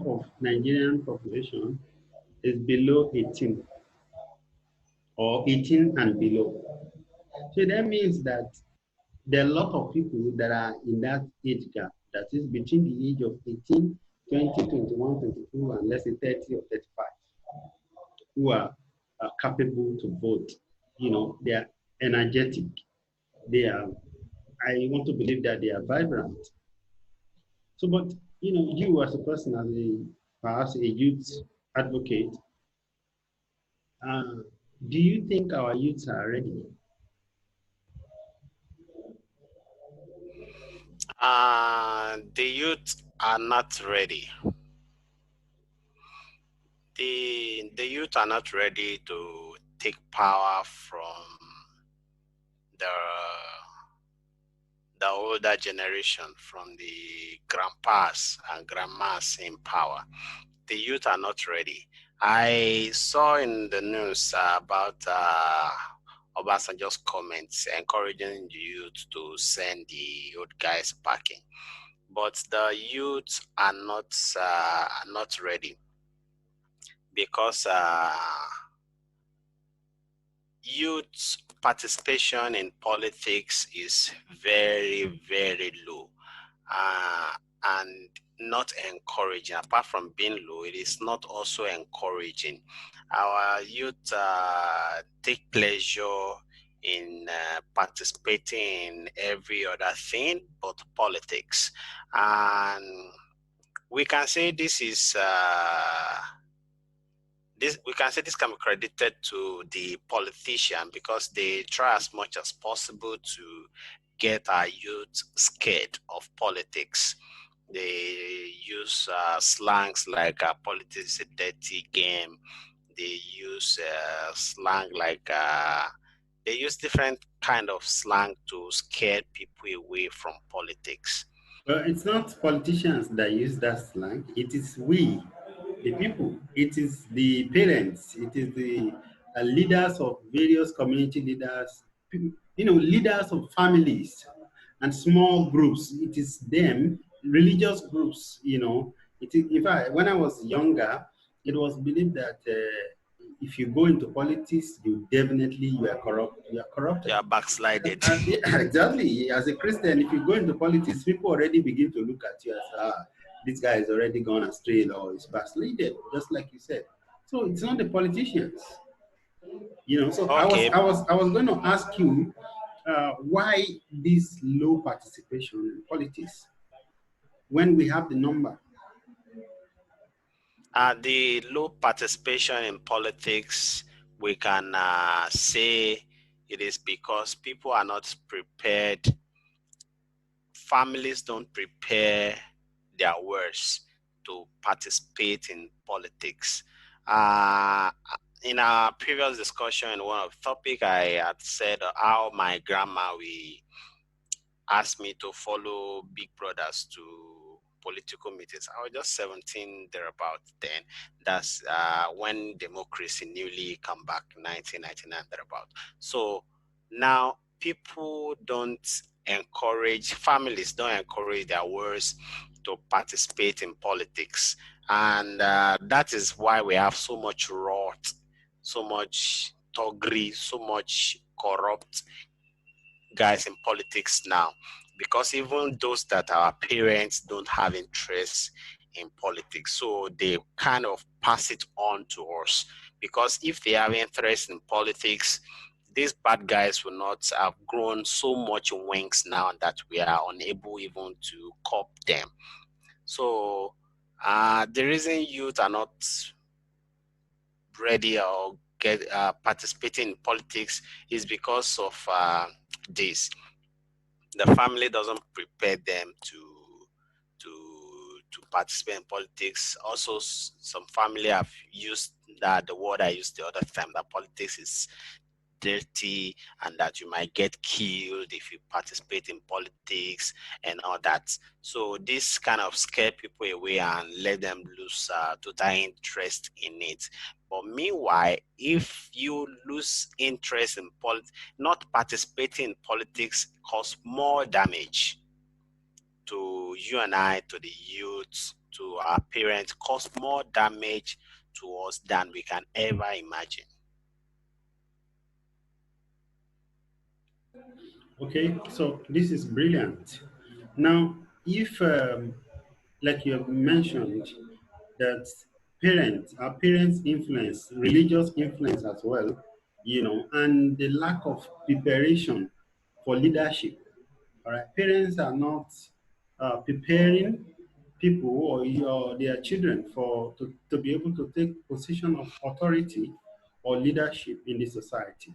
of Nigerian population is below 18 or 18 and below. So that means that there are a lot of people that are in that age gap, that is between the age of 18, 20, 21, 22, and let's say 30 or 35, who are capable to vote. They are energetic. They are, I want to believe that they are vibrant. So, but, you as a person, as perhaps a youth advocate, uh, do you think our youths are ready? The youth are not ready. The youth are not ready to take power from the the older generation, from the grandpas and grandmas in power. The youth are not ready. I saw in the news about Obasanjo's comments encouraging the youth to send the old guys packing, but the youth are not ready because youth participation in politics is very, very low, and not encouraging. Apart from being low, it is not also encouraging. Our youth take pleasure in participating in every other thing but politics, and we can say this can be credited to the politician because they try as much as possible to get our youth scared of politics. They use slangs like politics is a dirty game. They use slang like they use different kind of slang to scare people away from politics. Well, it's not politicians that use that slang. It is we, the people. It is the parents. It is the leaders of various community leaders, leaders of families and small groups. It is them, religious groups. In fact, when I was younger, it was believed that if you go into politics, you are corrupt. You are They corrupted. are backslided. Yeah, exactly. As a Christian, if you go into politics, people already begin to look at you as, this guy is already gone astray or is backslided, just like you said. So it's not the politicians. So Okay. I was going to ask you, why this low participation in politics when we have the number? The low participation in politics, we can say it is because people are not prepared. Families don't prepare their words to participate in politics. Uh, in our previous discussion, in one of the topic, I had said how my grandma we asked me to follow Big Brothers to political meetings. I was just 17 thereabout then. That's when democracy newly come back, 1999 thereabout. So now people don't families don't encourage their words to participate in politics. And that is why we have so much rot, so much toggery, so much corrupt guys in politics now, because even those that our parents don't have interest in politics, so they kind of pass it on to us, because if they have interest in politics, these bad guys will not have grown so much wings now that we are unable even to cop them. So the reason youth are not ready or get participating in politics is because of this. The family doesn't prepare them to participate in politics. Also, some family have used that the word I used the other time, that politics is dirty and that you might get killed if you participate in politics and all that. So this kind of scare people away and let them lose total interest in it. But meanwhile, if you lose interest in politics, not participating in politics cause more damage to you and I, to the youth, to our parents cause more damage to us than we can ever imagine. Okay, so this is brilliant. Now, if, like you have mentioned, that our parents' influence, religious influence as well, and the lack of preparation for leadership. All right, parents are not preparing people or their children to be able to take position of authority or leadership in the society.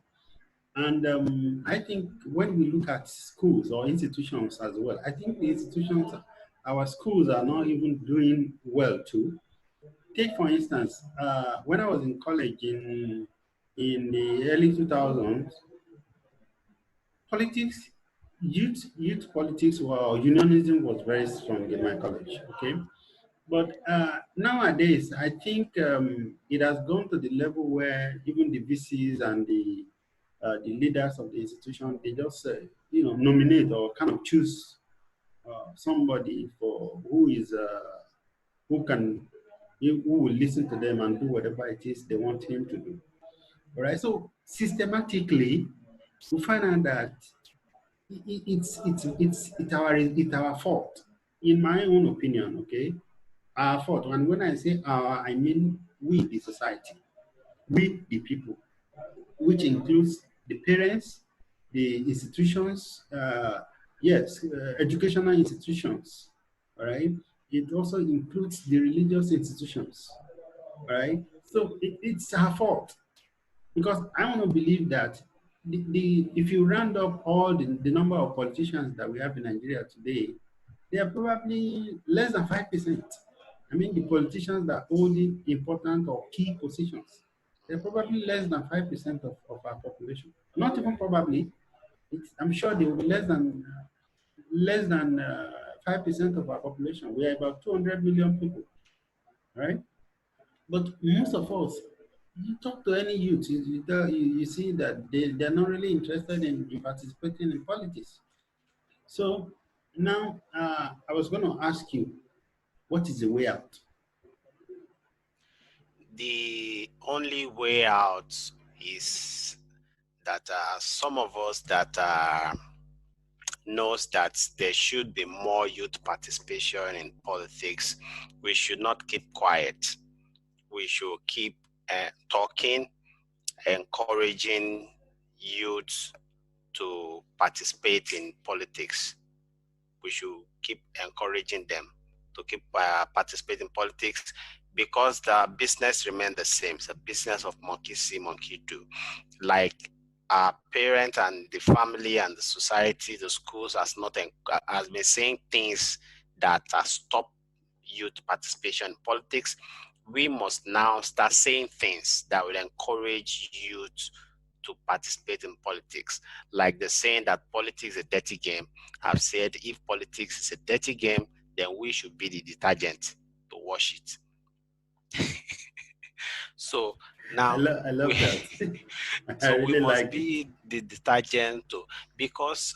And I think when we look at schools or institutions as well, I think the institutions, our schools are not even doing well too. Take for instance, when I was in college in the early 2000s, politics, youth politics or unionism was very strong in my college. Okay, but nowadays, I think it has gone to the level where even the VCs and the leaders of the institution, they just nominate or kind of choose somebody for who can who will listen to them and do whatever it is they want him to do. All right. So systematically, we find out that it's our fault. In my own opinion, okay, our fault. And when I say our, I mean we, the society, we, the people, which includes the parents, the institutions, yes, educational institutions, all right? It also includes the religious institutions, all right? So it's our fault because I want to believe that if you round up all the number of politicians that we have in Nigeria today, they are probably less than 5%. I mean, the politicians that hold the important or key positions, they're probably less than 5% of our population. Not even probably. I'm sure they will be less than 5% of our population. We are about 200 million people, right? But most of us, you talk to any youth, you see that they're not really interested in participating in politics. So now I was going to ask you, what is the way out? The only way out is that some of us that knows that there should be more youth participation in politics. We should not keep quiet. We should keep talking, encouraging youth to participate in politics. We should keep encouraging them to keep participating in politics because the business remains the same. It's a business of monkey see, monkey do. Like our parents and the family and the society, the schools has been saying things that stop youth participation in politics. We must now start saying things that will encourage youth to participate in politics. Like the saying that politics is a dirty game. I've said if politics is a dirty game, then we should be the detergent to wash it. So now I we love that. I so we really must like it. be the detergent to, because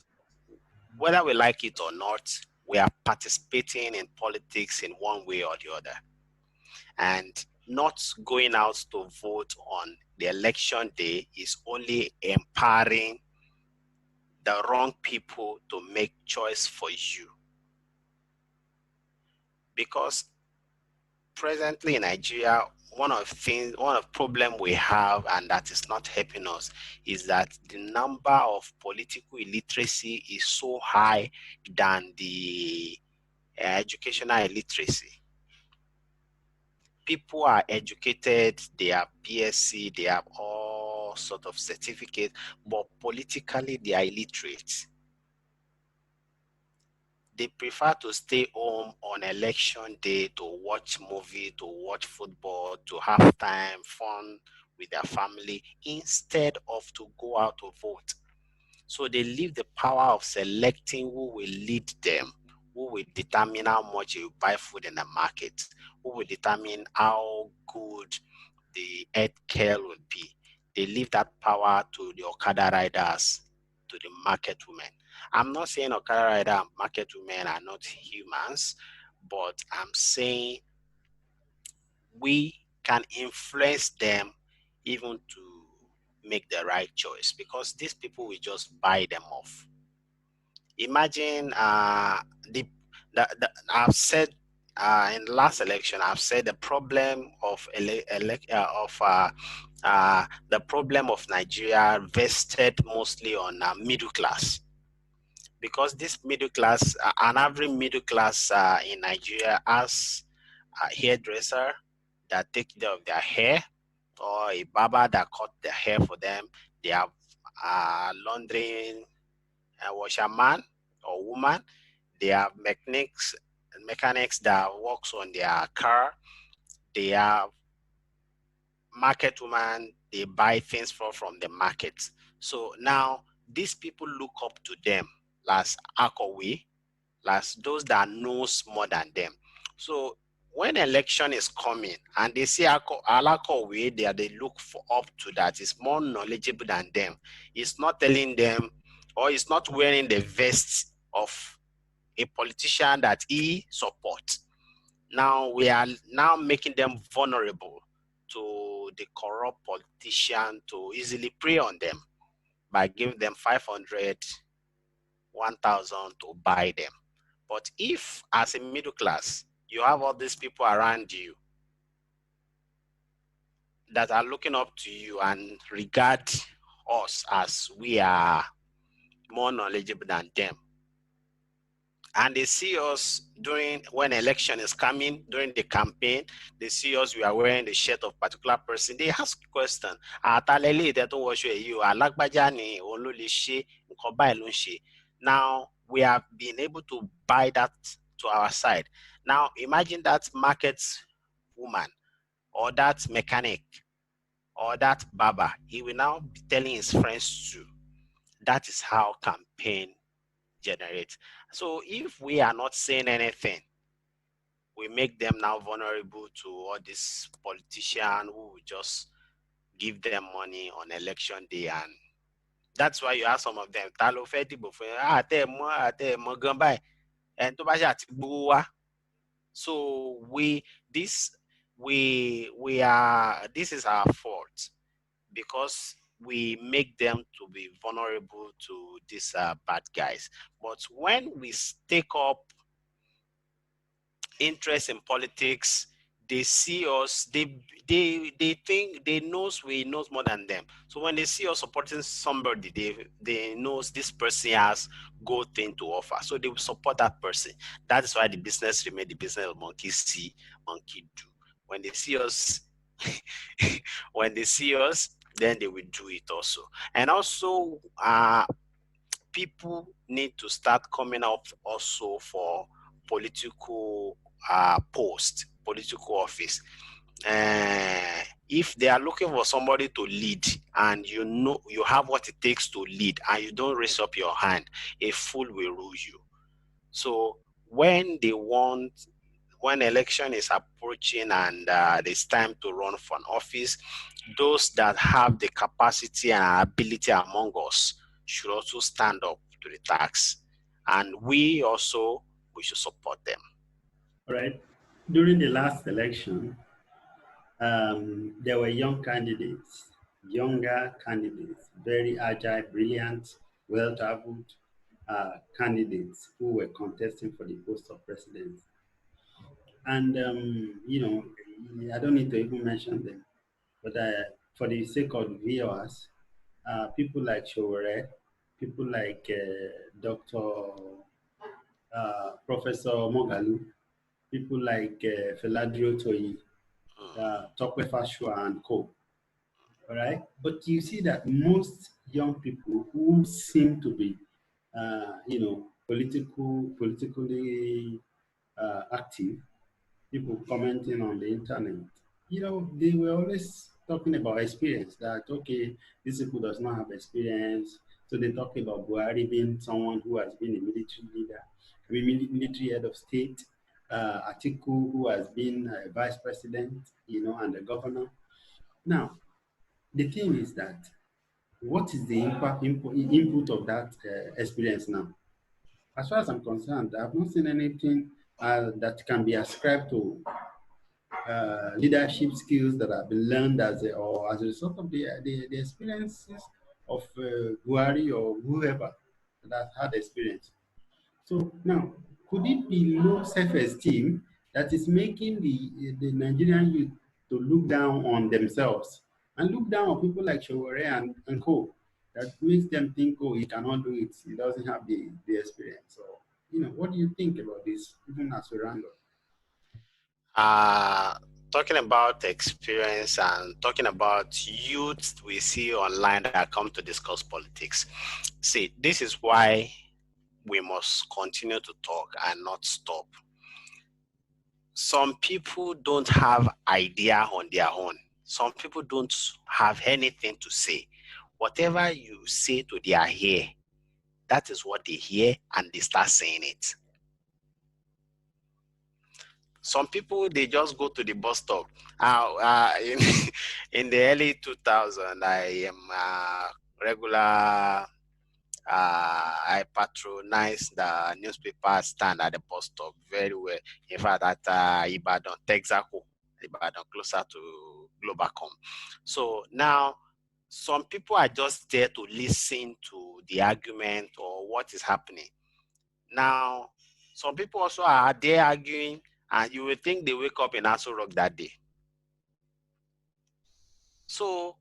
whether we like it or not, we are participating in politics in one way or the other. And not going out to vote on the election day is only empowering the wrong people to make choice for you. Because presently in Nigeria, one of problem we have, and that is not helping us, is that the number of political illiteracy is so high than the educational illiteracy. People are educated, they have BSc, they have all sort of certificates, but politically they are illiterate. They prefer to stay home on election day to watch movie, to watch football, to have time, fun with their family, instead of to go out to vote. So they leave the power of selecting who will lead them, who will determine how much you buy food in the market, who will determine how good the health care will be. They leave that power to the Okada riders, to the market women. I'm not saying Okada rider and market women are not humans, but I'm saying we can influence them even to make the right choice, because these people will just buy them off. Imagine the, I've said in the last election, I've said the problem of the problem of Nigeria vested mostly on middle class, because this middle class, an average middle class in Nigeria has a hairdresser that take care of their hair, or a barber that cut their hair for them. They have laundry washerman or woman. They have mechanics that works on their car. They have market woman. They buy things from the market. So now these people look up to them as Akowe, as those that knows more than them. So when election is coming and they see Alakowe, they look for up to that is more knowledgeable than them. It's not telling them, or it's not wearing the vest of a politician that he supports. Now we are now making them vulnerable to the corrupt politician to easily prey on them by giving them 500, 1,000 to buy them. But if, as a middle class, you have all these people around you that are looking up to you and regard us as we are more knowledgeable than them, and they see us during when election is coming, during the campaign, they see us, we are wearing the shirt of particular person, they ask question, now we have been able to buy that to our side. Now imagine that market woman, or that mechanic, or that barber, he will now be telling his friends too. That is how campaign generate. So if we are not saying anything, we make them now vulnerable to all these politicians who will just give them money on election day. And that's why you have some of them, so this is our fault, because we make them to be vulnerable to these bad guys. But when we take up interest in politics, they see us, they think they knows more than them. So when they see us supporting somebody, they knows this person has good thing to offer, so they will support that person. That is why the business remain the business of monkey see, monkey do. When they see us, when they see us, then they will do it also. And also people need to start coming up also for political post, political office. If they are looking for somebody to lead, and you know you have what it takes to lead, and you don't raise up your hand, a fool will rule you. So when election is approaching and it's time to run for an office, those that have the capacity and ability among us should also stand up to the task, and we should support them. All right. During the last election, there were younger candidates, very agile, brilliant, well-traveled candidates who were contesting for the post of president. And, I don't need to even mention them, but for the sake of viewers, people like Showore, people like Dr. Professor Mogalu, people like Feladrio Toyi, Tokwe Fashua, and co. All right. But you see that most young people who seem to be, politically active, people commenting on the internet, they were always talking about experience. That okay, this people does not have experience, so they talk about Buhari being someone who has been a military leader, military head of state. Atiku, who has been a vice president, and a governor. Now, the thing is that what is the input of that experience now? As far as I'm concerned, I've not seen anything that can be ascribed to leadership skills that have been learned as a result of the experiences of Buhari or whoever that has had experience. So now, could it be low self-esteem that is making the Nigerian youth to look down on themselves and look down on people like Showore and co that makes them think, oh, he cannot do it, he doesn't have the experience. So, what do you think about this, even as we round up? Uh, Talking about experience and talking about youth we see online that come to discuss politics. See, this is why we must continue to talk and not stop. Some people don't have idea on their own. Some people don't have anything to say. Whatever you say to their ear, that is what they hear and they start saying it. Some people, they just go to the bus stop. In the early 2000, I am a regular, I patronize the newspaper stand at the bus stop very well. In fact, at Ibadan, Texaco, Ibadan, closer to Globacom. So now, some people are just there to listen to the argument or what is happening. Now, some people also are there arguing, and you will think they wake up in Aso Rock that day. So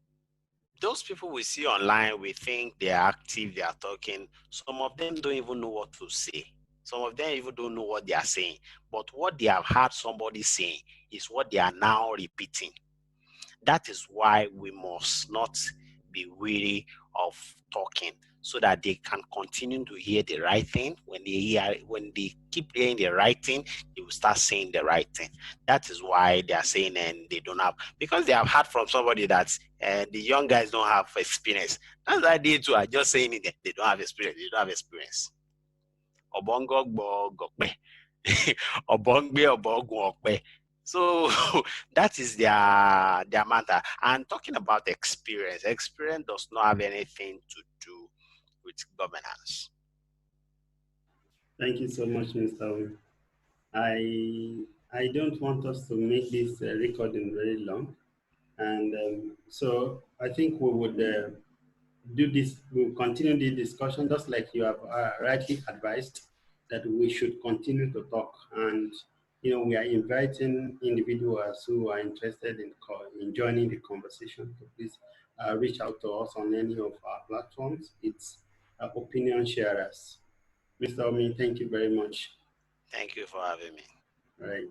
those people we see online, we think they are active, they are talking. Some of them don't even know what to say. Some of them even don't know what they are saying. But what they have heard somebody saying is what they are now repeating. That is why we must not be weary of talking, so that they can continue to hear the right thing. When they keep hearing the right thing, they will start saying the right thing. That is why they are saying, and they don't have, because they have heard from somebody that the young guys don't have experience. That's why they too are just saying it, they don't have experience. They don't have experience. Obongo gbe obongbe obogun okpe. So that is their matter. And talking about experience does not have anything to do with governance. Thank you so much, Mr. Owen. I don't want us to make this recording very long, and so I think we would do this. We'll continue the discussion, just like you have rightly advised that we should continue to talk. And we are inviting individuals who are interested in joining the conversation to please reach out to us on any of our platforms. It's opinion sharers. Mr. Omi, thank you very much. Thank you for having me. All right.